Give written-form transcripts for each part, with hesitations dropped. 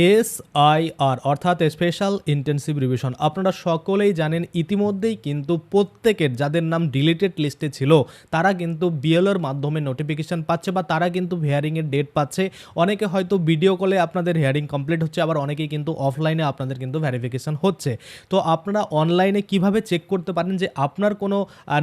SIR অর্থাৎ special intensive revision আপনারা সকলেই জানেন ইতিমধ্যেই কিন্তু প্রত্যেকের যাদের নাম ডিলিটেড লিস্টে ছিল তারা কিন্তু বিএলওর মাধ্যমে নোটিফিকেশান পাচ্ছে বা তারা কিন্তু হিয়ারিংয়ের ডেট পাচ্ছে। অনেকে হয়তো ভিডিও কলে আপনাদের হিয়ারিং কমপ্লিট হচ্ছে, আবার অনেকেই কিন্তু অফলাইনে আপনাদের কিন্তু ভেরিফিকেশান হচ্ছে। তো আপনারা অনলাইনে কিভাবে চেক করতে পারেন যে আপনার কোনো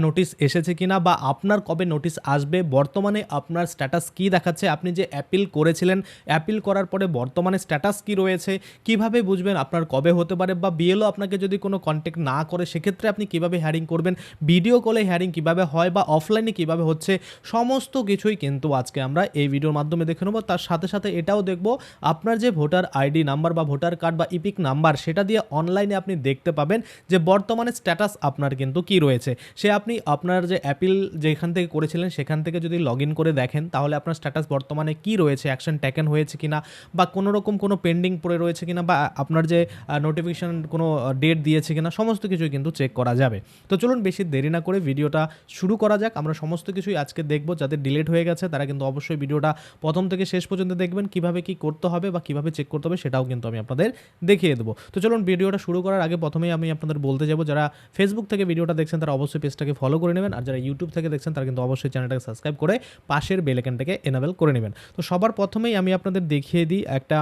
নোটিশ এসেছে কিনা বা আপনার কবে নোটিশ আসবে, বর্তমানে আপনার স্ট্যাটাস কী দেখাচ্ছে, আপনি যে অ্যাপিল করেছিলেন অ্যাপিল করার পরে বর্তমানে স্ট্যাটাস কী রয়েছে, কিভাবে বুঝবেন আপনার কবে হতে পারে, বা বিএলও আপনাকে যদি কোনো কন্ট্যাক্ট না করে সেক্ষেত্রে আপনি কিভাবে হিয়ারিং করবেন, ভিডিও কলে হিয়ারিং কিভাবে হয় বা অফলাইনে কিভাবে হচ্ছে, সমস্ত কিছুই কিন্তু আজকে আমরা এই ভিডিওর মাধ্যমে দেখে নেব। তার সাথে সাথে এটাও দেখব আপনার যে ভোটার আইডি নাম্বার বা ভোটার কার্ড বা ইপিক নাম্বার সেটা দিয়ে অনলাইনে আপনি দেখতে পাবেন যে বর্তমানে স্ট্যাটাস আপনার কিন্তু কি রয়েছে। সে আপনি আপনার যে অ্যাপিল যেখান থেকে করেছিলেন সেখান থেকে যদি লগ ইন করে দেখেন তাহলে আপনার স্ট্যাটাস বর্তমানে কি রয়েছে, অ্যাকশন টেকেন হয়েছে কিনা বা কোনো রকম কোনো পেন্ডিং পড়ে রয়েছে কিনা বা আপনার যে নোটিফিকেশান কোনো ডেট দিয়েছে কিনা, সমস্ত কিছুই কিন্তু চেক করা যাবে। তো চলুন বেশি দেরি না করে ভিডিওটা শুরু করা যাক। আমরা সমস্ত কিছুই আজকে দেখব। যাদের ডিলিট হয়ে গেছে তারা কিন্তু অবশ্যই ভিডিওটা প্রথম থেকে শেষ পর্যন্ত দেখবেন, কিভাবে কি করতে হবে বা কিভাবে চেক করতে হবে সেটাও কিন্তু আমি আপনাদের দেখিয়ে দেবো। তো চলুন ভিডিওটা শুরু করার আগে প্রথমেই আমি আপনাদের বলতে যাব, যারা ফেসবুক থেকে ভিডিওটা দেখছেন তারা অবশ্যই পেজটাকে ফলো করে নেবেন, আর যারা ইউটিউব থেকে দেখছেন তারা কিন্তু অবশ্যই চ্যানেলটাকে সাবস্ক্রাইব করে পাশের বেল আইকনটাকে এনেবল করে নেবেন। তো সবার প্রথমেই আমি আপনাদের দেখিয়ে দিই একটা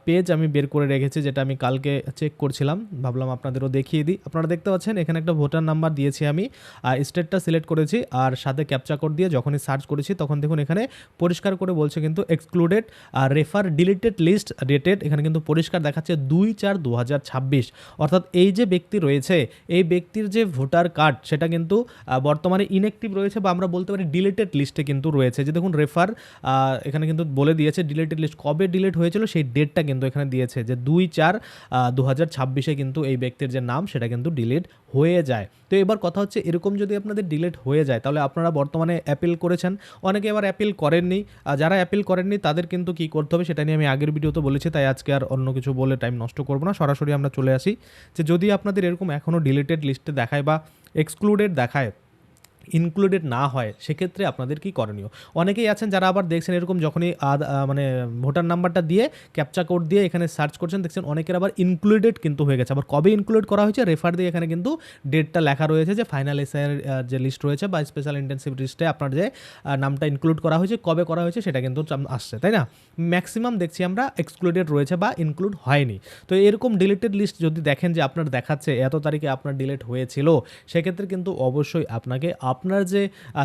পেজ আমি বের করে রেখেছি যেটা আমি কালকে চেক করছিলাম, ভাবলাম আপনাদেরও দেখিয়ে দিই। আপনারা দেখতে পাচ্ছেন এখানে একটা ভোটার নাম্বার দিয়েছি, আমি স্টেটটা সিলেক্ট করেছি আর সাথে ক্যাপচা কোড দিয়ে যখনই সার্চ করেছি তখন দেখুন এখানে পরিষ্কার করে বলছে কিন্তু excluded refer deleted list dated, এখানে কিন্তু পরিষ্কার দেখাচ্ছে 2/4/2026। অর্থাৎ এই যে ব্যক্তি রয়েছে এই ব্যক্তির যে ভোটার কার্ড সেটা কিন্তু বর্তমানে ইনঅ্যাক্টিভ রয়েছে বা আমরা বলতে পারি ডিলিটেড লিস্টে কিন্তু রয়েছে। যে দেখুন রেফার এখানে কিন্তু বলে দিয়েছে ডিলিটেড লিস্ট কবে ডিলিট হয়েছিল সেই ডেটটা কিন্তু এখানে দিয়েছে যে 2/4/2026 কিন্তু এই ব্যক্তির যে নাম সেটা কিন্তু ডিলিট হয়ে যায়। তো এবার কথা হচ্ছে এরকম যদি আপনাদের ডিলিট হয়ে যায় তাহলে আপনারা বর্তমানে অ্যাপিল করেছেন, অনেকে আবার অ্যাপিল করেননি। যারা অ্যাপিল করেননি তাদের কিন্তু কী করতে হবে সেটা নিয়ে আমি আগের ভিডিওতে বলেছি, তাই আজকে আর অন্য কিছু বলে টাইম নষ্ট করবো না, সরাসরি আমরা চলে আসি যে যদি আপনাদের এরকম এখনও ডিলিটেড লিস্টে দেখায় বা এক্সক্লুডেড দেখায়, ইনক্লুডেড না হয়, সেক্ষেত্রে আপনাদের কি করণীয়। অনেকেই আছেন যারা আবার দেখছেন এরকম যখনই মানে ভোটার নাম্বারটা দিয়ে ক্যাপচা কোড দিয়ে এখানে সার্চ করছেন দেখছেন অনেকের আবার ইনক্লুডেড কিন্তু হয়ে গেছে। আবার কবে ইনক্লুড করা হয়েছে রেফার দিয়ে এখানে কিন্তু ডেটটা লেখা রয়েছে যে ফাইনাল এসআইয়ের যে লিস্ট রয়েছে বা স্পেশাল ইন্টেন্সিভ লিস্টে আপনার যে নামটা ইনক্লুড করা হয়েছে কবে করা হয়েছে সেটা কিন্তু আসছে, তাই না। ম্যাক্সিমাম দেখছি আমরা এক্সক্লুডেড রয়েছে বা ইনক্লুড হয়নি। তো এরকম ডিলিটেড লিস্ট যদি দেখেন যে আপনার দেখাচ্ছে এত তারিখে আপনার ডিলিট হয়েছিল, সেক্ষেত্রে কিন্তু অবশ্যই আপনাকে আপনার যে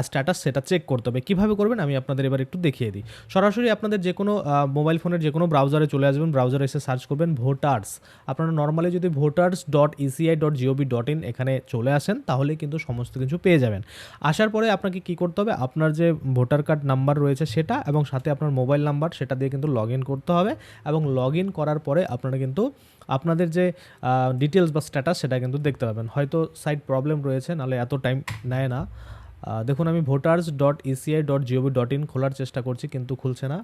স্ট্যাটাস সেটা চেক করতে হবে। কীভাবে করবেন আমি আপনাদের এবার একটু দেখিয়ে দিই। সরাসরি আপনাদের যে কোনো মোবাইল ফোনের যে কোনো ব্রাউজারে চলে আসবেন, ব্রাউজারে এসে সার্চ করবেন ভোটার্স। আপনারা নর্মালি যদি voters.eci.gov.in এখানে চলে আসেন তাহলে কিন্তু সমস্ত কিছু পেয়ে যাবেন। আসার পরে আপনাকে কি করতে হবে, আপনার যে ভোটার কার্ড নাম্বার রয়েছে সেটা এবং সাথে আপনার মোবাইল নাম্বার সেটা দিয়ে কিন্তু লগ ইন করতে হবে, এবং লগ ইন করার পরে আপনারা কিন্তু আপনাদের যে ডিটেলস বা স্ট্যাটাস সেটা কিন্তু দেখতে পাবেন। হয়তো সাইট প্রবলেম রয়েছে, নাহলে এত টাইম নেয় না। দেখুন আমি voters.eci.gov.in খোলার চেষ্টা করছি কিন্তু খুলছে না।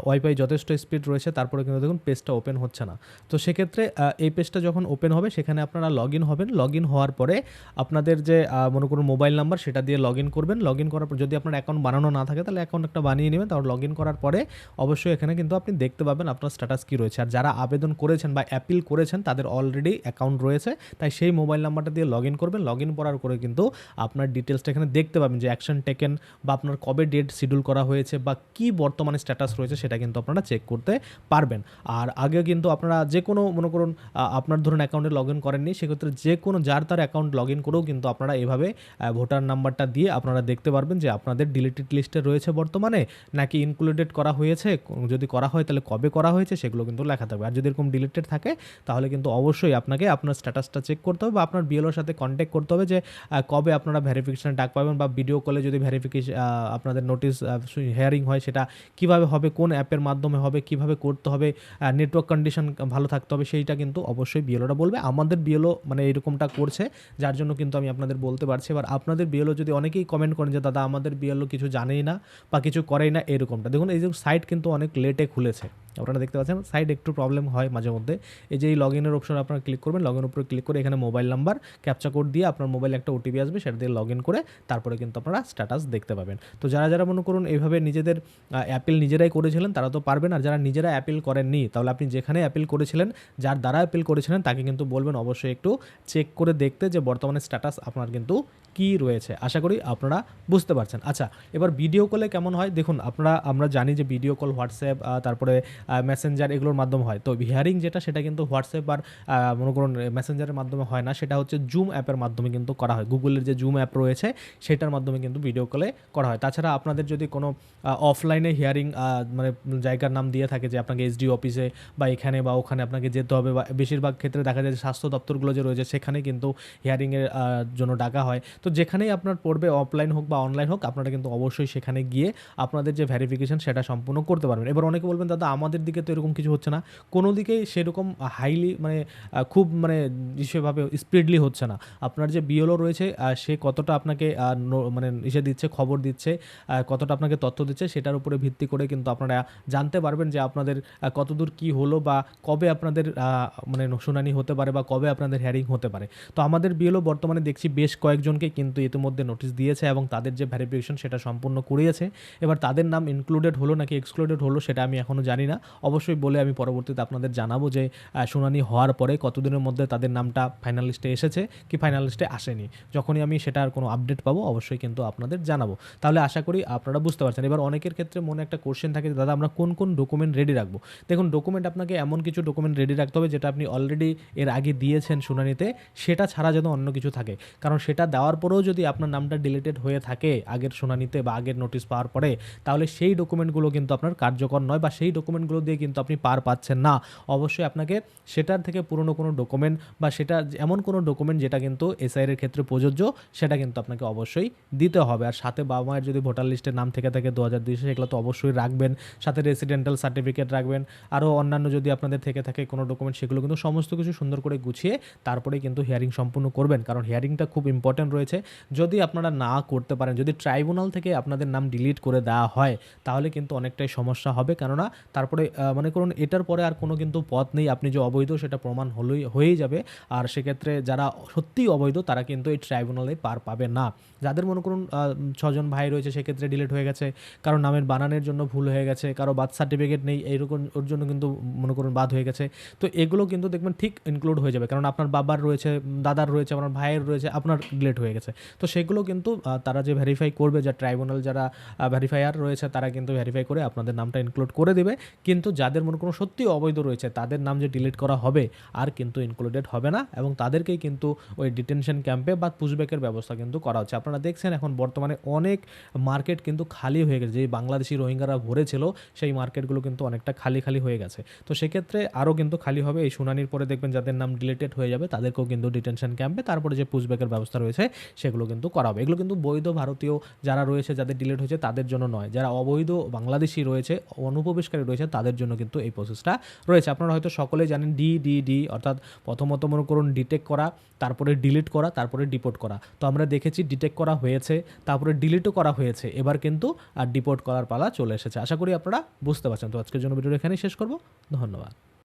ওয়াইফাই যথেষ্ট স্পিড রয়েছে, তারপরে কিন্তু দেখুন পেজটা ওপেন হচ্ছে না। তো সেক্ষেত্রে এই পেজটা যখন ওপেন হবে সেখানে আপনারা লগ ইন হবেন। লগ ইন হওয়ার পরে আপনাদের যে মনে করুন মোবাইল নাম্বার সেটা দিয়ে লগ ইন করবেন। লগ ইন করার পর যদি আপনার অ্যাকাউন্ট বানানো না থাকে তাহলে অ্যাকাউন্ট একটা বানিয়ে নেবেন। তারপর লগ ইন করার পরে অবশ্যই এখানে কিন্তু আপনি দেখতে পাবেন আপনার স্ট্যাটাস কী রয়েছে। আর যারা আবেদন করেছেন বা অ্যাপিল করেছেন তাদের অলরেডি অ্যাকাউন্ট রয়েছে, তাই সেই মোবাইল নাম্বারটা দিয়ে লগ ইন করবেন। লগ ইন করার পরে কিন্তু আপনার ডিটেলসটা এখানে দেখতে পাবেন যে অ্যাকশন টেকেন বা আপনার কবে ডেট শিডিউল করা হয়েছে বা কী বর্তমানে স্ট্যাটাস রয়েছে সেটা কিন্তু আপনারা চেক করতে পারবেন। আর আগে কিন্তু আপনারা যে কোনো মনে করুন আপনার ধরুন অ্যাকাউন্টে লগ ইন করেননি, সেক্ষেত্রে যে কোনো যার তার অ্যাকাউন্ট লগ ইন করেও কিন্তু আপনারা এভাবে ভোটার নাম্বারটা দিয়ে আপনারা দেখতে পারবেন যে আপনাদের ডিলিটেড লিস্টে রয়েছে বর্তমানে নাকি ইনক্লুডেড করা হয়েছে, যদি করা হয় তাহলে কবে করা হয়েছে সেগুলো কিন্তু লেখা থাকবে। আর যদি এরকম ডিলিটেড থাকে তাহলে কিন্তু অবশ্যই আপনাকে আপনার স্ট্যাটাসটা চেক করতে হবে বা আপনার বিএলওর সাথে কন্ট্যাক্ট করতে হবে যে কবে আপনারা ভেরিফিকেশানে ডাক পাবেন, বা ভিডিও কলে যদি ভেরিফিকেশন আপনাদের নোটিশ হিয়ারিং হয় সেটা কিভাবে হবে, কোন অ্যাপের মাধ্যমে হবে, কিভাবে করতে হবে, নেটওয়ার্ক কন্ডিশন ভালো থাকতে হবে, সেইটা কিন্তু অবশ্যই বিএলওরা বলবে। আমাদের বিএলও মানে এরকমটা করছে যার জন্য কিন্তু আমি আপনাদের বলতে পারছি। এবার আপনাদের বিএলও যদি অনেকেই কমেন্ট করেন যে দাদা আমাদের বিএলও কিছু জানেই না বা কিছু করেই না, এরকমটা দেখুন এই যে সাইট কিন্তু অনেক লেটে খুলেছে, আপনারা দেখতে পাচ্ছেন সাইট একটু প্রবলেম হয় মাঝে মধ্যে। এই যে এই লগ ইনের অপশন আপনারা ক্লিক করবেন, লগ ইন উপরে ক্লিক করে এখানে মোবাইল নাম্বার ক্যাপচা কোড দিয়ে আপনার মোবাইলে একটা ওটিপি আসবে, সেটা দিয়ে লগ ইন করে তারপরে কিন্তু আপনারা স্ট্যাটাস দেখতে পাবেন। তো যারা যারা মনে করুন এইভাবে নিজেদের অ্যাপিল নিজেরাই করেছিলেন তারা তো পারবেন, আর যারা নিজেরা অ্যাপিল করেননি তাহলে আপনি যেখানে অ্যাপিল করেছিলেন, যার দ্বারা অ্যাপিল করেছিলেন তাকে কিন্তু বলবেন অবশ্যই একটু চেক করে দেখতে যে বর্তমানে স্ট্যাটাস আপনার কিন্তু কি রয়েছে। আশা করি আপনারা বুঝতে পারছেন। আচ্ছা, এবার ভিডিও কলে কেমন হয় দেখুন, আমরা জানি যে ভিডিও কল হোয়াটসঅ্যাপ তারপরে মেসেঞ্জার এগুলোর মাধ্যমে হয়। তো হিয়ারিং যেটা সেটা কিন্তু হোয়াটসঅ্যাপ আর মনে করুন মেসেঞ্জারের মাধ্যমে হয় না, সেটা হচ্ছে জুম অ্যাপের মাধ্যমে কিন্তু করা হয়। গুগলের যে জুম অ্যাপ রয়েছে সেটার মাধ্যমে কিন্তু ভিডিও কলে করা হয়। তাছাড়া আপনাদের যদি কোনো অফলাইনে হিয়ারিং মানে জায়গার নাম দিয়ে থাকে যে আপনাকে এসডি অফিসে বা এখানে বা ওখানে আপনাকে যেতে হবে, বা বেশিরভাগ ক্ষেত্রে দেখা যায় যে স্বাস্থ্য দপ্তরগুলো যে রয়েছে সেখানে কিন্তু হিয়ারিংয়ের জন্য ডাকা হয়। তো যেখানেই আপনার পড়বে অফলাইন হোক বা অনলাইন হোক, আপনারা কিন্তু অবশ্যই সেখানে গিয়ে আপনাদের যে ভেরিফিকেশন সেটা সম্পূর্ণ করতে পারবেন। এবার অনেকে বলবেন দাদা আমাদের দিকে তো এরকম কিছু হচ্ছে না, কোনো দিকেই সেরকম হাইলি মানে খুব মানে সেভাবে স্পিডলি হচ্ছে না। আপনার যে বিএলও রয়েছে সে কতটা আপনাকে মানে দিচ্ছে, খবর দিচ্ছে, কতটা আপনাকে তথ্য দিচ্ছে, সেটার উপরে ভিত্তি করে কিন্তু আপনারা জানতে পারবেন যে আপনাদের কতদূর কি হলো বা কবে আপনাদের মানে শুনানি হতে পারে বা কবে আপনাদের হিয়ারিং হতে পারে। তো আমাদের বিএলও বর্তমানে দেখছি বেশ কয়েকজনকে কিন্তু ইতিমধ্যে নোটিশ দিয়েছে এবং তাদের যে ভেরিফিকেশন সেটা সম্পূর্ণ করিয়েছে। এবার তাদের নাম ইনক্লুডেড হলো নাকি এক্সক্লুডেড হলো সেটা আমি এখনও জানি না, অবশ্যই বলে আমি পরবর্তীতে আপনাদের জানাবো যে শুনানি হওয়ার পরে কতদিনের মধ্যে তাদের নামটা ফাইনাল লিস্টে এসেছে কি ফাইনাল লিস্টে আসেনি। যখনই আমি সেটার কোনো আপডেট পাবো অবশ্যই কিন্তু আপনাদের জানাবো। তাহলে আশা করি আপনারা বুঝতে পারছেন। এবার অনেকের ক্ষেত্রে মনে একটা কোশ্চেন থাকে, দাদা আমরা কোন কোন ডকুমেন্ট রেডি রাখবো। দেখুন, ডকুমেন্ট আপনাকে এমন কিছু ডকুমেন্ট রেডি রাখতে হবে যেটা আপনি অলরেডি এর আগে দিয়েছেন শুনানিতে, সেটা ছাড়া যেন অন্য কিছু থাকে। কারণ সেটা দেওয়ার পরেও যদি আপনার নামটা ডিলিটেড হয়ে থাকে আগের শুনানিতে বা আগের নোটিশ পাওয়ার পরে, তাহলে সেই ডকুমেন্টগুলো কিন্তু আপনার কার্যকর নয় বা সেই ডকুমেন্টগুলো দিয়ে কিন্তু আপনি পার পাচ্ছেন না। অবশ্যই আপনাকে সেটার থেকে পুরনো কোনো ডকুমেন্ট বা সেটা এমন কোনো ডকুমেন্ট যেটা কিন্তু এসআইয়ের ক্ষেত্রে প্রযোজ্য, সেটা কিন্তু আপনাকে অবশ্যই দিতে হবে। আর সাথে বাবা মায়ের যদি ভোটার লিস্টের নাম থেকে থাকে 2002 সেগুলো তো অবশ্যই রাখবেন, সাথে রেসিডেন্টাল সার্টিফিকেট রাখবেন, আরও অন্যান্য যদি আপনাদের থেকে থাকে কোনো ডকুমেন্ট সেগুলো কিন্তু সমস্ত কিছু সুন্দর করে গুছিয়ে তারপরে কিন্তু হিয়ারিং সম্পূর্ণ করবেন। কারণ হিয়ারিংটা খুব ইম্পর্ট্যান্ট রয়েছে। যদি আপনারা না করতে পারেন, যদি ট্রাইব্যুনাল থেকে আপনাদের নাম ডিলিট করে দেওয়া হয়, তাহলে কিন্তু অনেকটাই সমস্যা হবে। কেননা তারপরে মনে করুন এটার পরে আর কোনো কিন্তু পথ নেই, আপনি যে অবৈধ সেটা প্রমাণ হয়েই যাবে। আর সেক্ষেত্রে যারা সত্যিই অবৈধ তারা কিন্তু এই ট্রাইব্যুনালে পার পাবে না। যাদের মনে করুন 6জন ভাই রয়েছে সেক্ষেত্রে ডিলিট হয়ে গেছে, কারো নামের বানানের জন্য ভুল হয়ে গেছে, কারো বার্থ সার্টিফিকেট নেই এইরকম ওর জন্য কিন্তু মনে করুন বাদ হয়ে গেছে। তো এগুলো কিন্তু দেখবেন ঠিক ইনক্লুড হয়ে যাবে, কারণ আপনার বাবার রয়েছে, দাদার রয়েছে, আপনার ভাইয়ের রয়েছে, আপনার ডিলিট হয়ে গেছে। তো সেগুলো কিন্তু তারা যে ভেরিফাই করবে, যা ট্রাইব্যুনাল যারা ভেরিফায়ার রয়েছে তারা কিন্তু ভেরিফাই করে আপনাদের নামটা ইনক্লুড করে দেবে। কিন্তু যাদের মনে কোনো সত্যি অবৈধ রয়েছে তাদের নাম যে ডিলিট করা হবে আর কিন্তু ইনক্লুডেড হবে না, এবং তাদেরকেই কিন্তু ওই ডিটেনশন ক্যাম্পে বা পুশব্যাকের ব্যবস্থা কিন্তু করা হচ্ছে। আপনারা দেখছেন এখন বর্তমানে অনেক মার্কেট কিন্তু খালি হয়ে গেছে, যে বাংলাদেশি রোহিঙ্গারা ভরেছিল সেই মার্কেটগুলো কিন্তু অনেকটা খালি খালি হয়ে গেছে। তো সেক্ষেত্রে আরও কিন্তু খালি হবে। এই শুনানির পরে দেখবেন যাদের নাম ডিলিটেড হয়ে যাবে তাদেরকেও কিন্তু ডিটেনশন ক্যাম্পে তারপরে যে পুশব্যাকের ব্যবস্থা রয়েছে সেগুলো কিন্তু করা হবে। এগুলো কিন্তু বৈধ ভারতীয় যারা রয়েছে যাদের ডিলিট হয়েছে তাদের জন্য নয়, যারা অবৈধ বাংলাদেশি রয়েছে, অনুপ্রবেশকারী রয়েছে তাদের জন্য কিন্তু এই প্রসেসটা রয়েছে। আপনারা হয়তো সকলেই জানেন ডি অর্থাৎ প্রথমত মনে করুন ডিটেক্ট করা, তারপরে ডিলিট করা, তারপরে ডিপোর্ট করা। তো আমরা দেখেছি ডিটেক্ট করা হয়েছে, তারপরে ডিলিটও করা হয়েছে, এবার কিন্তু ডিপোর্ট করার পালা চলে এসেছে। আশা করি আপনারা বুঝতে পারছেন। তো আজকের জন্য ভিডিও এখানেই শেষ করব। ধন্যবাদ।